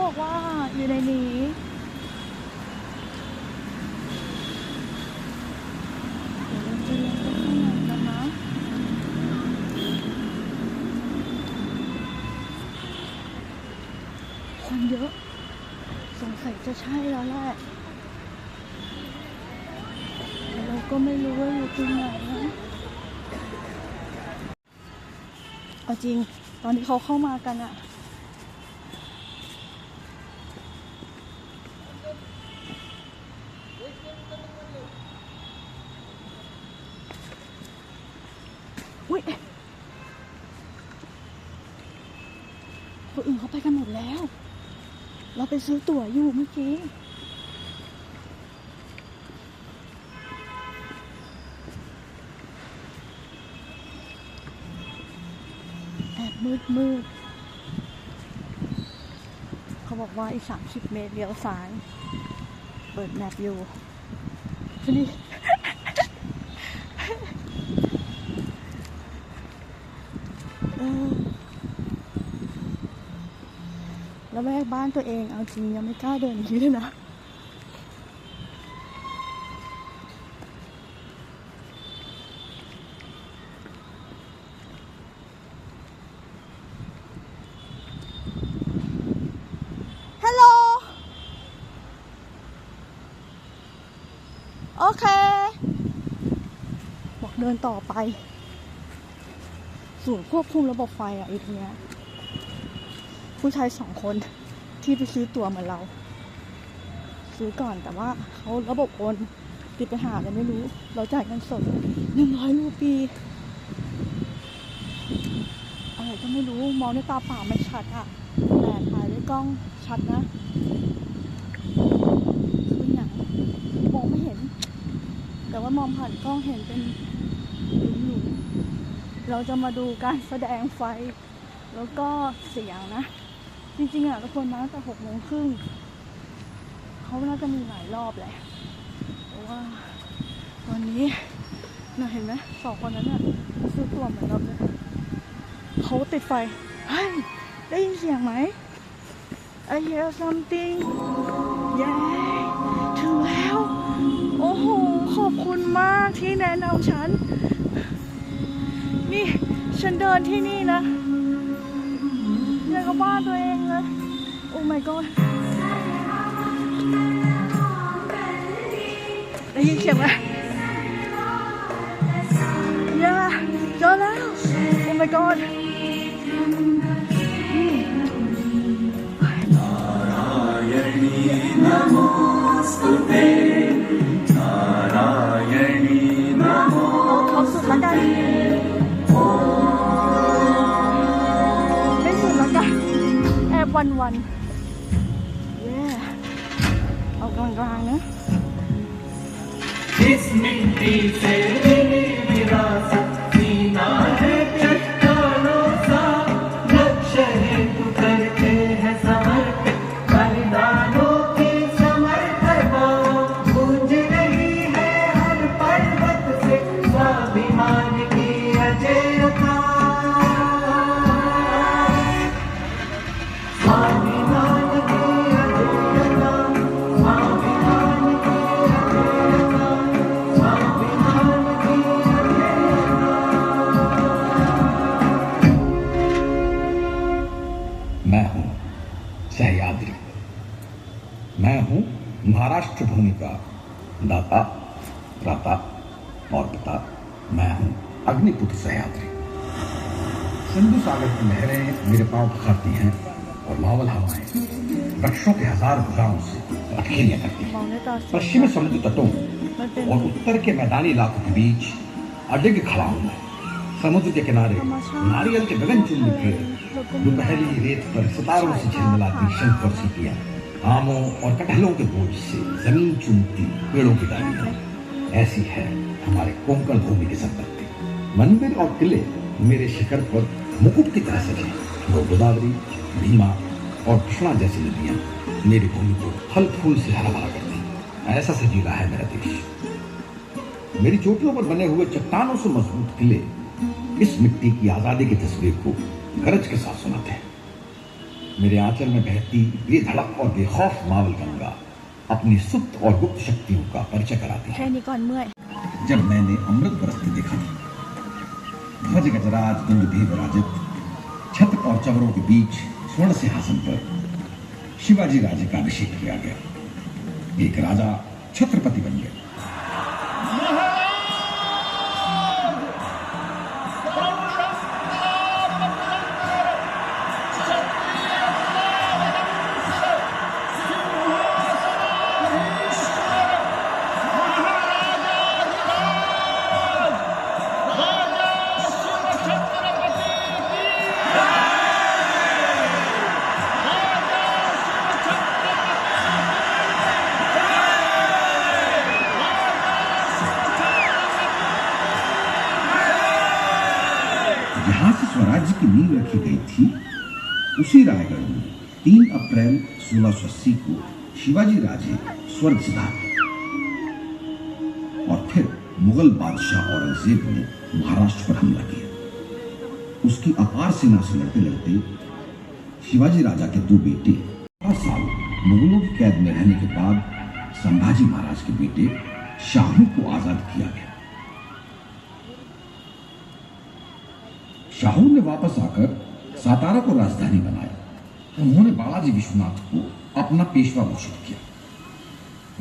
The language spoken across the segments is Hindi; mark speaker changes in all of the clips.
Speaker 1: บอกว่าอยู่ในนี้เดี๋ยวเราจะลงไปข้างในกันนะคนเยอะสงสัยจะใช่แล้วแหละแต่เราก็ไม่รู้ว่าอยู่ตรงไหนนะเอาจริงตอนที่เขาเข้ามากันอะอุ้ยคนอื่นเขาไปกันหมดแล้วเราไปซื้อตั๋วอยู่เมื่อกี้แอบมืดเขาบอกว่าอีก30 เมตรเลี้ยวซ้ายเปิดแมปอยู่นี่ แล้วแวกบ้านตัวเองเอาจริงยังไม่กล้าเดินอย่างนี้เลยนะฮัลโหลโอเคบอกเดินต่อไปศูนย์ควบคุมระบบไฟอ่ะอีกเนี้ยผู้ชาย2 คนที่ไปซื้อตั๋วเหมือนเราซื้อก่อนแต่ว่าเขาระบบโอนติดปัญหาอะไรไม่รู้เราจ่ายเงินสด100 รูปีอะไรก็ไม่รู้มองด้วยตาเปล่าไม่ชัดอ่ะแต่ถ่ายด้วยกล้องชัดนะคืออย่างมองไม่เห็นแต่ว่ามองผ่านกล้องเห็นเป็นหลุมๆเราจะมาดูการแสดงไฟแล้วก็เสียงนะจริงๆอ่ะทุกคนมาตั้งแต่6:30เขาน่าจะมีหลายรอบแหละเพราะว่าวันนี้น่าเห็นไหม2 คนนั้นน่ะซื้อตั๋วเหมือนเราเลยเขาติดไฟเฮ้ยได้ยินเสียงไหม I hear something เย้ถึงแล้วโอ้โหขอบคุณมากที่แนะนำฉันนี่ฉันเดินที่นี่นะยังกับบ้านตัวเองเลยโอ้ my god ได้ยินเสียงไหมย่าเจอแล้วโอ้ my god
Speaker 2: नमोस्तुते नारायणी नमो
Speaker 1: เขาสุดละกันไม่สุดละกันแอบวันเย้เอากลางๆนะ
Speaker 2: इस मिट्टी से मिली विरासत सीना है चट्टानों सा लक्ष्य है तू करते हैं समर्पित बलिदानों की समर्पण गूंज रही है हर पर्वत से स्वाभिमान की अजयता स्वाभिमान की अजयता स्वाभिमान की अजयता स्वाभिमान की
Speaker 3: मैं हूं सह्याद्री। मैं हूं महाराष्ट्र भूमि का दाता प्राता और पिता। मैं हूं अग्निपुत्र सह्याद्री। सिंधु सागर की लहरें मेरे पांव पखारती हैं और मावल हवाएं वृक्षों के 1000 भुजाओं से अखेलियां करती हैं।
Speaker 1: มองด้วยตา
Speaker 3: पश्चिमी समुद्र तटों
Speaker 1: มันเป็น
Speaker 3: और उत्तर के मैदानी इलाकों के बीच अडिग खड़ा हूं मैं। समुद्र के किनारे नारियल के गगनचुंबी पेड़, दोपहरी रेत पर सितारों से झिलमिलाती शंख और सीटियां, आमों और कटहलों के बोझ से जमीन चूमती पेड़ों की डालियां। ऐसी है हमारे कोंकण भूमि की संपत्ति। मंदिर और किले मेरे शिखर पर मुकुट की तरह सजे। गोदावरी, भीमा और कृष्णा जैसी नदियां मेरी भूमि को फल फूल से हरा भरा करती। ऐसा सजीला है मेरा देश। मेरी चोटियों पर बने हुए चट्टानों से मजबूत किले इस मिट्टी की आजादी की तस्वीर को गरज के साथ सुनाते हैं। मेरे आंचल में बहती बेधड़क और बेखौफ मावल गंगा अपनी सुप्त और गुप्त शक्तियों का परिचय कराती
Speaker 1: แค่
Speaker 3: है।
Speaker 1: นี้ก่อนเมื่อย
Speaker 3: जब मैंने अमृत बरसते देखा, ध्वज गजराज गंगदेव विराजित, छत्र और चवरों के बीच स्वर्ण सिंहासन पर शिवाजी राजे का अभिषेक किया गया। एक राजा छत्रपति बन गया। जहां से स्वराज्य की नींव रखी गई थी, उसी रायगढ़ में 3 अप्रैल 1680 को शिवाजी राजे स्वर्ग सिधारे और फिर मुगल बादशाह औरंगजेब ने महाराष्ट्र पर हमला किया। उसकी अपार सेना से लड़ते लड़ते शिवाजी राजा के 2 बेटे 12 साल मुगलों की कैद में रहने के बाद संभाजी महाराज के बेटे शाहू को आजाद किया गया। शाहू ने वापस आकर सातारा को राजधानी बनाया। उन्होंने बालाजी विश्वनाथ को अपना पेशवा घोषित किया,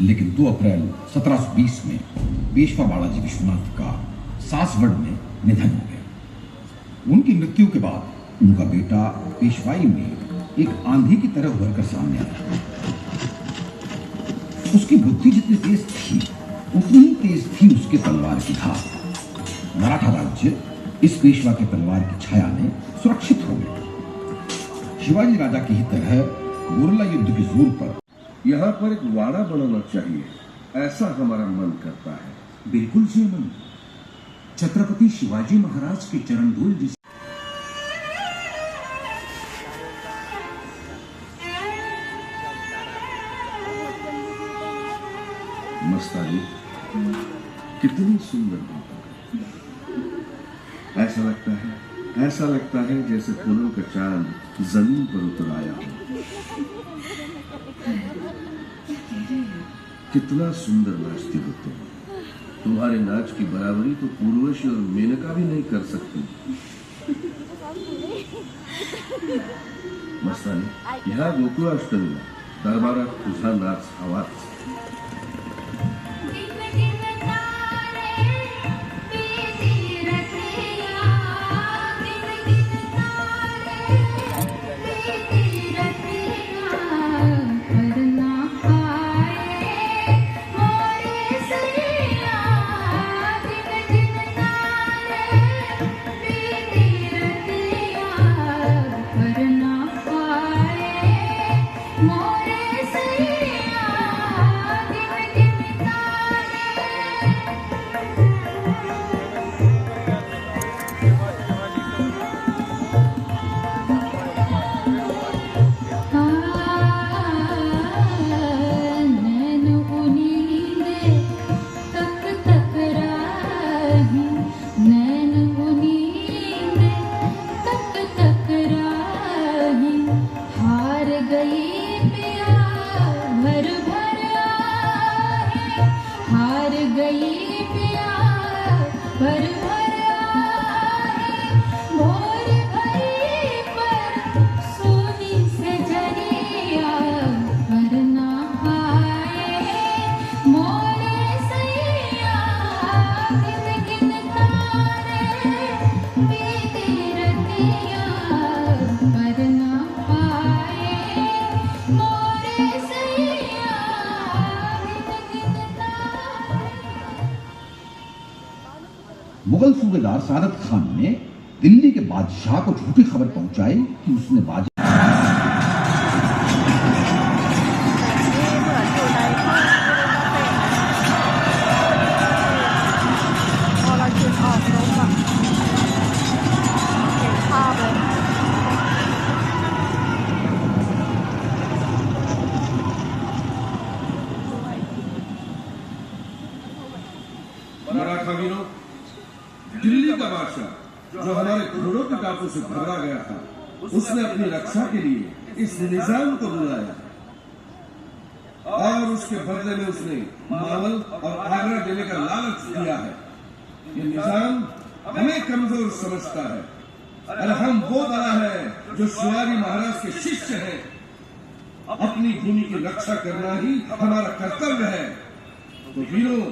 Speaker 3: लेकिन 2 अप्रैल 1720 में पेशवा बालाजी विश्वनाथ का सासवड़ में निधन हो गया। उनकी मृत्यु के बाद उनका बेटा पेशवाई में एक आंधी की तरह उभर कर सामने आया। उसकी बुद्धि जितनी तेज थी, उतनी ही तेज थी उसके तलवार की धार। मराठा राज्य इस पेशवा के तलवार की छाया में सुरक्षित हो गया। शिवाजी राजा की ही तरह गुरिल्ला युद्ध के जोर पर
Speaker 4: यहाँ पर एक वाड़ा बनाना चाहिए, ऐसा हमारा मन करता है।
Speaker 5: बिल्कुल जी अमन, छत्रपति शिवाजी महाराज की चरण धूल जिस
Speaker 4: मस्तानी कितनी सुंदर बात है। ऐसा लगता है जैसे फूलों का चांद जमीन पर उतर आया हो। कितना सुंदर नाचती हो तुम। तुम्हारे नाच की बराबरी तो पूर्वशी और मेनका भी नहीं कर सकती। मस्तानी, ह्या गोकुळाष्टमीला दरबारात तुझा नाच हवाच।
Speaker 3: मुगल सूबेदार सादत खान ने दिल्ली के बादशाह को झूठी खबर पहुंचाई कि उसने बाजी
Speaker 4: दिल्ली का बादशाह जो हमारे घोड़ों के टापू से भागा गया था, उसने अपनी रक्षा के लिए इस निजाम को बुलाया और उसके बदले में उसने मावल और आगरा देने का लालच दिया है। ये निजाम हमें कमजोर समझता है और हम वो बड़ा है जो शिवाजी महाराज के शिष्य हैं। अपनी भूमि की रक्षा करना ही हमारा कर्तव्य है। तो वीरों,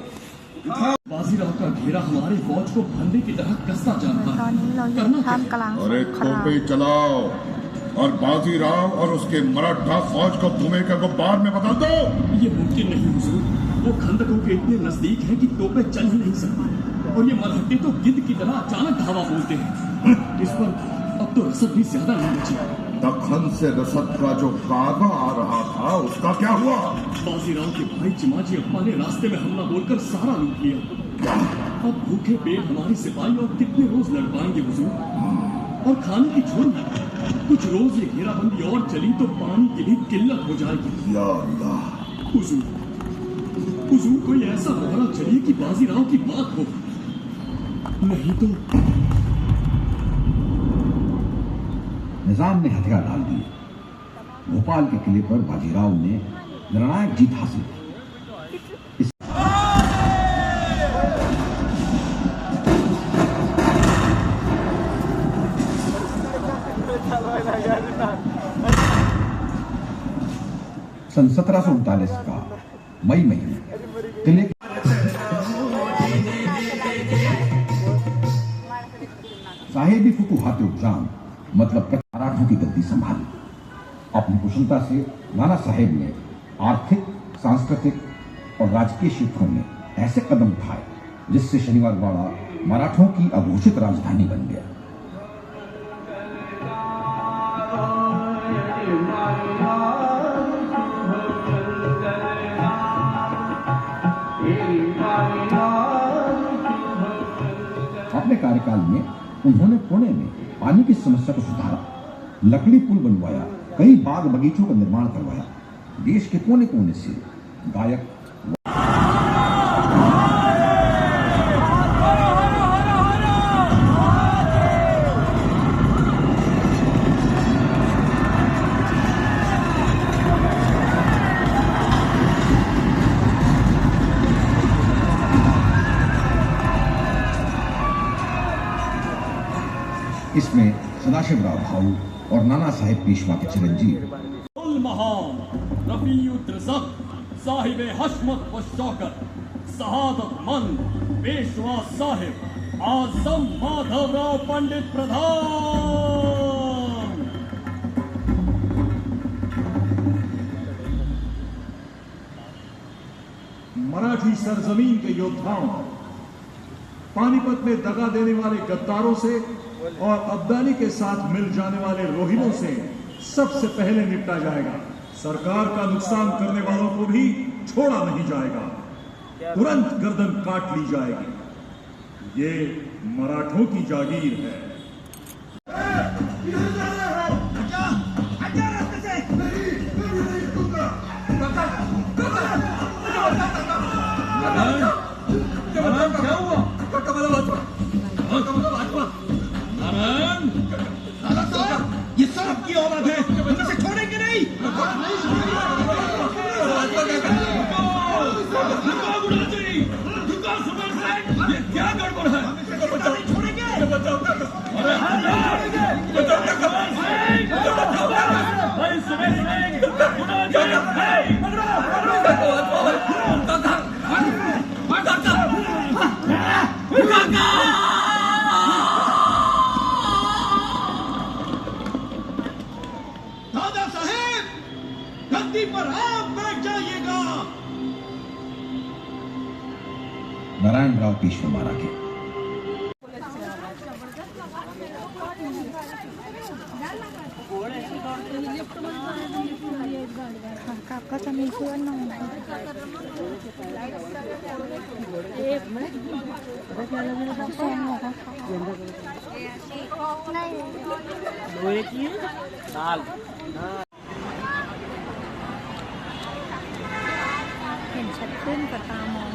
Speaker 4: उठाओ।
Speaker 6: बाजीराव का घेरा हमारे फौज को फंदे की तरह कसता जा
Speaker 1: ต
Speaker 6: रहा
Speaker 1: อน
Speaker 6: है।
Speaker 1: นี้เราอยู่
Speaker 6: करना
Speaker 1: ท่าม
Speaker 6: क्या?
Speaker 1: กลางส
Speaker 7: अरे
Speaker 1: งคราม
Speaker 7: तोपे चलाओ और बाजीराव और उसके मराठा फौज को धुएं का गुब्बार में बदल दो।
Speaker 6: ये मुमकिन नहीं हुजूर। वो खंदकों के इतने नजदीक है कि तोपे चल ही नहीं सकती और ये मरहट्टे तो गिद्ध की तरह अचानक धावा बोलते हैं। इस पर अब तो रसद भी ज्यादा नहीं बची।
Speaker 7: दखन से रसद का जो कागा आ रहा था उसका क्या हुआ?
Speaker 6: बाजीराव के भाई चिमाजी अप्पा ने रास्ते में हमला बोलकर सारा लूट लिया। अब भूखे पेट हमारे सिपाही और कितने रोज लड़ पाएंगे हुजूर? और खाने की छोड़िए, कुछ रोज ये घेराबंदी और चली तो पानी की भी किल्लत हो जाएगी।
Speaker 7: या अल्लाह,
Speaker 6: हुजूर, हुजूर कोई ऐसा मोहरा चलिए कि बाजीराव की बात हो, नहीं तो
Speaker 3: निजाम ने हथियार डाल दिए। भोपाल के किले पर बाजीराव ने निर्णायक जीत हासिल की। सन 1739 का मई महीने किले साहेबी फुतुहात उद्यान मतलब मराठों की गद्दी संभाली। अपनी कुशलता से नाना साहेब ने आर्थिक, सांस्कृतिक और राजकीय क्षेत्रों में ऐसे कदम उठाए जिससे शनिवारवाड़ा मराठों की अघोषित राजधानी बन गया। अपने कार्यकाल में उन्होंने पुणे में पानी की समस्या को सुधारा, लकड़ी पुल बनवाया, कई बाग बगीचों का निर्माण करवाया। देश के कोने कोने से गायक इसमें सदाशिवराव भाऊ और नाना साहेब पेशवा के चिरंजीव
Speaker 6: उल महान रफीउद्दरज़क साहिब हशमत व शौकत शहादत मंद पेशवा साहिब आजम माधवराव पंडित प्रधान।
Speaker 8: मराठी सरजमीन के योद्धाओं, पानीपत में दगा देने वाले गद्दारों से और अब्दाली के साथ मिल जाने वाले रोहिलों से सबसे पहले निपटा जाएगा। सरकार का नुकसान करने वालों को भी छोड़ा नहीं जाएगा, तुरंत गर्दन काट ली जाएगी। ये मराठों की जागीर है।
Speaker 6: क्या हुआ? ये सब की औलाद है, हम इसे छोड़ेंगे नहीं। ये क्या गड़बड़ है? छोड़ेंगे? दादा साहेब, गद्दी पर आप बैठ जाइएगा।
Speaker 3: नारायणराव पेशवा मारा गया।
Speaker 1: ขากลับก็จะมีเพื่อนน้องแซงเหรอคะเห็นชัดขึ้นกับตามอง